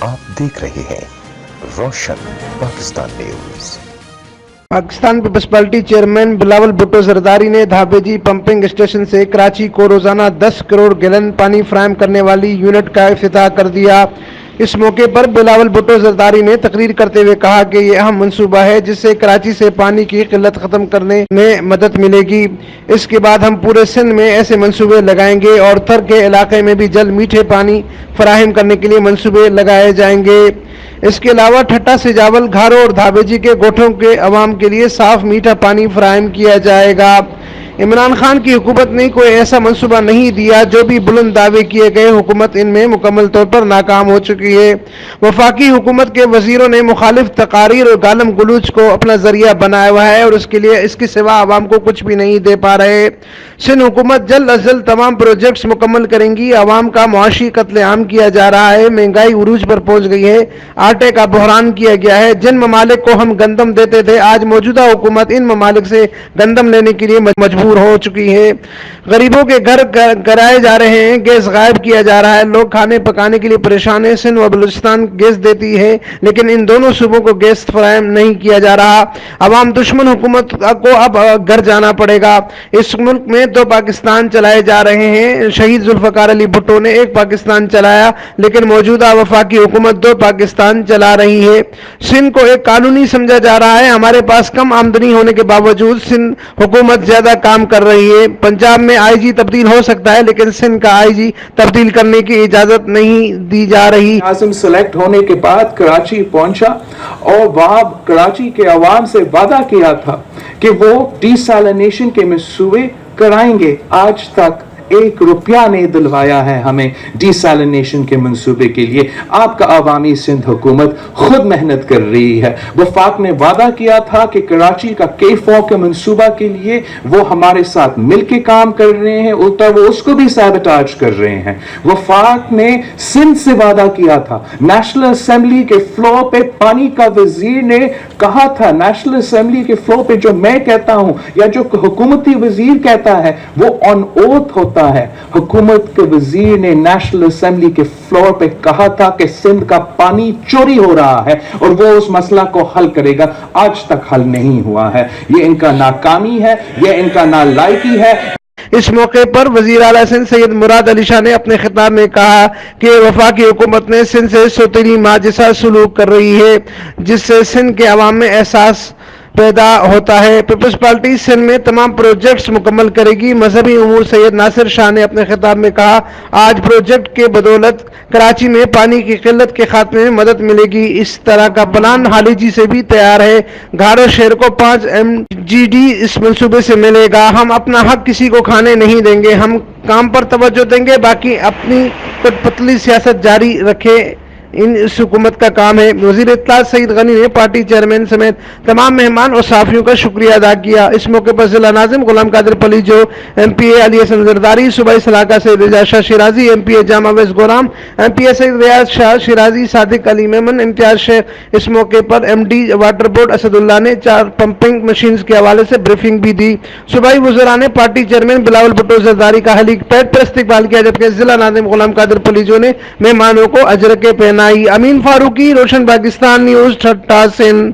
आप देख रहे हैं Roshan Pakistan news. Pakistan peoples party chairman Bilawal Bhutto Zardari ने धाबेजी पंपिंग स्टेशन से कराची को रोजाना 10 करोड़ गैलन पानी फराहम करने वाली यूनिट का इफ्तिताह कर दिया। इस मौके पर बिलावल भुट्टो जरदारी ने तकरीर करते हुए कहा कि यह अहम मंसूबा है जिससे कराची से पानी की किल्लत खत्म करने में मदद मिलेगी। इसके बाद हम पूरे सिंध में ऐसे मंसूबे लगाएंगे और थर के इलाके में भी जल मीठे पानी फराहम करने के लिए मंसूबे लगाए जाएंगे। इसके अलावा ठट्टा से जावल, घारो और धाबेजी के गोठों के अवाम के लिए साफ मीठा पानी फराहम किया जाएगा। इमरान खान की हुकूमत ने कोई ऐसा मंसूबा नहीं दिया। जो भी बुलंद दावे किए गए, हुकूमत इनमें मुकम्मल तौर पर नाकाम हो चुकी है। वफाकी हुकूमत के वजीरों ने मुखालिफ तकारीर और गालम गलूच को अपना जरिया बनाया हुआ है और उसके लिए इसके सिवा आवाम को कुछ भी नहीं दे पा रहे। सिंध हुकूमत जल्द अज जल्द तमाम प्रोजेक्ट्स मुकम्मल करेंगी। आवाम का मुआशी कत्लेआम किया जा रहा है, महंगाई उरूज पर पहुंच गई है, आटे का बहरान किया गया है। जिन ममालिक को हम गंदम देते थे, आज मौजूदा हुकूमत इन ममालिक से गंदम लेने के लिए मजबूर हो चुकी है। गरीबों के घर कराए जा रहे हैं, गैस गायब किया जा रहा है, लोग खाने पकाने के लिए परेशान है। सिंध व बलूचिस्तान गैस देती है लेकिन इन दोनों सूबों को गैस फराहम नहीं किया जा रहा। अवाम दुश्मन हुकूमत को अब घर जाना पड़ेगा। इस मुल्क में दो पाकिस्तान चलाए जा रहे हैं। शहीद जुल्फकार अली भुट्टो ने एक पाकिस्तान चलाया लेकिन मौजूदा वफाकी हुकूमत दो पाकिस्तान चला रही है। सिंध को एक कानूनी समझा जा रहा है। हमारे पास कम आमदनी होने के बावजूद सिंध हुकूमत ज्यादा काम कर रही है। पंजाब में आईजी तब्दील हो सकता है लेकिन सिंध का आईजी तब्दील करने की इजाजत नहीं दी जा रही। आज़म सेलेक्ट होने के बाद कराची पहुंचा और वहां कराची के अवाम से वादा किया था कि वो डिसैलिनेशन के मंसूबे कराएंगे। आज तक 1 रुपया नहीं दिलवाया है हमें डिसैलिनेशन के मंसूबे के लिए। आपका अवामी सिंध हुकूमत खुद मेहनत कर रही है। वफाक ने वादा किया था कि कराची का K4 के मंसूबा के लिए वो हमारे साथ मिलके काम कर रहे हैं, उल्टा वो उसको भी सैबोटाज कर रहे हैं। वफाक ने सिंध से वादा किया था। नेशनल असेंबली के फ्लोर पे पानी का वजीर ने कहा था, नेशनल असेंबली के फ्लोर पे जो मैं कहता हूं या जो हुकूमती वजीर कहता है वो ऑन ओथ होता है। हुकूमत के वजीर ने नेशनल असेंबली के फ्लोर पे कहा था कि सिंध का पानी चोरी हो रहा है और वो उस मसला को हल करेगा। आज तक हल नहीं हुआ है। ये इनका नाकामी है, ये इनका नालायकी है। इस मौके पर वजीर आला सिंध सैयद मुराद अली शाह ने अपने खिताब में कहा कि वफाकी हुकूमत ने सिंध से सौतेली माँ जैसा सलूक कर रही है जिससे सिंध के अवाम में एहसास पैदा होता है। पीपल्स पार्टी सिंध में तमाम प्रोजेक्ट्स मुकम्मल करेगी। मजहबी उमूर सैयद नासिर शाह ने अपने खिताब में कहा, आज प्रोजेक्ट के बदौलत कराची में पानी की किल्लत के खात्मे में मदद मिलेगी। इस तरह का प्लान हालीजी से भी तैयार है। घारो शहर को 5 MGD इस मंसूबे से मिलेगा। हम अपना हक किसी को खाने नहीं देंगे, हम काम पर तवज्जो देंगे, बाकी अपनी पतली सियासत जारी रखे। इस हुकूमत का काम है। वजीर इत्तलात सईद गनी ने पार्टी चेयरमैन समेत तमाम मेहमान और साफियों का शुक्रिया अदा किया। इस मौके पर जिला नाजिम गुलाम कादिर पलीजो, MPA अली हसन जरदारी, सूबाई सलाहकार सैयद रिजा शाह शिराजी, MPA जामा वेस गोराम, MPA सैयद रियाज शाह शिराजी, सादिक अली मेमन, इम्तियाज शेख। इस मौके पर MD वाटर बोर्ड असदुल्ला ने 4 पंपिंग मशीन के हवाले से ब्रीफिंग भी दी। सूबाई वज़रा ने पार्टी चेयरमैन बिलावल भुट्टो जरदारी का हेलीपैड पर इस्तकबाल किया जबकि जिला नाजिम गुलाम कादिर पलीजो ने मेहमानों को अजरके पहना। अमीन फारूकी, रोशन पाकिस्तान न्यूज, ठट्टा सिंध।